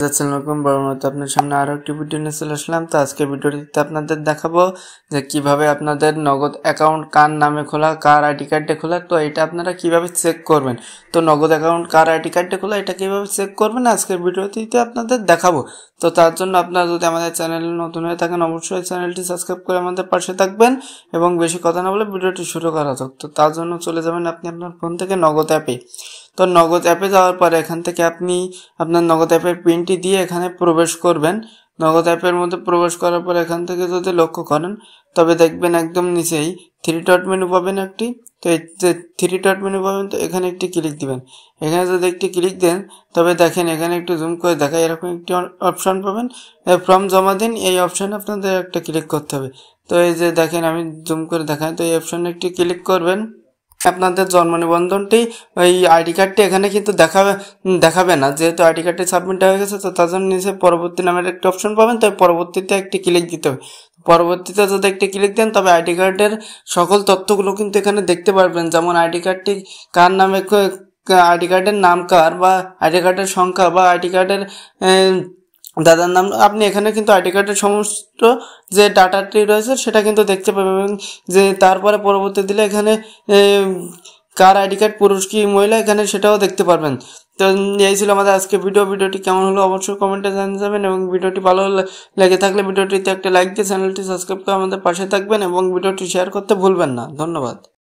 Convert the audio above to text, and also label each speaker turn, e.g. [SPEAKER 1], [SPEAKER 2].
[SPEAKER 1] আসসালামু আলাইকুম বড়মতো আপনার সামনে আরো একটি ভিডিও নিয়ে চলে আসলাম। তো আজকে ভিডিওটিতে আপনাদের দেখাবো যে কিভাবে আপনাদের নগদ অ্যাকাউন্ট কার নামে খোলা, কার আইডি কার্ডে খোলা। তো এটা আপনারা কিভাবে চেক করবেন, তো নগদ অ্যাকাউন্ট কার আইডি কার্ডে খোলা এটা কিভাবে চেক করবেন আজকের ভিডিওটিতে আপনাদের দেখাবো। তো তার জন্য আপনারা যদি আমাদের চ্যানেলে নতুন হয়ে থাকেন অবশ্যই চ্যানেলটি সাবস্ক্রাইব করে আমাদের পাশে থাকবেন এবং বেশি কথা না বলে ভিডিওটি শুরু করা যাক। তো তার জন্য চলে যাবেন আপনি আপনার ফোন থেকে নগদ অ্যাপে। তো নগদ অ্যাপে যাওয়ার পরে এখান থেকে আপনি আপনার নগদ অ্যাপের পিনটি দিয়ে এখানে প্রবেশ করবেন। নগদ অ্যাপের মধ্যে প্রবেশ করার পর এখান থেকে যদি লক্ষ্য করেন তবে দেখবেন একদম নিচেই 3 ডট মেনু পাবেন একটি। তো এই যে 3 ডট মেনু পাবেন, তো এখানে একটি ক্লিক দিবেন। এখানে যদি একটি ক্লিক দেন তবে দেখেন এখানে একটু জুম করে দেখায় এরকম একটি অপশন পাবেন, ফর্ম জমা দিন। এই অপশানে আপনাদের একটা ক্লিক করতে হবে। তো এই যে দেখেন আমি জুম করে দেখাই, তো এই অপশানে একটি ক্লিক করবেন। আপনাদের জন্ম নিবন্ধনটি ওই আইডি কার্ডটি এখানে কিন্তু দেখাবে না, যেহেতু আইডি কার্ডটি সাবমিট হয়ে গেছে। তো তার জন্য নিচে পরবর্তী নামের একটা অপশন পাবেন, তো পরবর্তীতে একটি ক্লিক দিতে হবে। পরবর্তীতে যদি একটি ক্লিক দেন তবে আইডি কার্ডের সকল তথ্যগুলো কিন্তু এখানে দেখতে পারবেন, যেমন আইডি কার্ডটি কার নামে, আইডি কার্ডের নাম কার, বা আইডি কার্ডের সংখ্যা, বা আইডি কার্ডের দাদার নাম। আপনি এখানে কিন্তু আইডি কার্ডের সমস্ত যে ডাটাটি রয়েছে সেটা কিন্তু দেখতে পাবেন, এবং যে তারপরে পরবর্তী দিলে এখানে কার আইডি কার্ড পুরুষ কি মহিলা এখানে সেটাও দেখতে পারবেন। তো এই ছিল আমাদের আজকে ভিডিওটি কেমন হলো অবশ্যই কমেন্টে জানিয়ে যাবেন, এবং ভিডিওটি ভালো লেগে থাকলে ভিডিওটিতে একটা লাইক দিয়ে চ্যানেলটি সাবস্ক্রাইব করে আমাদের পাশে থাকবেন এবং ভিডিওটি শেয়ার করতে ভুলবেন না। ধন্যবাদ।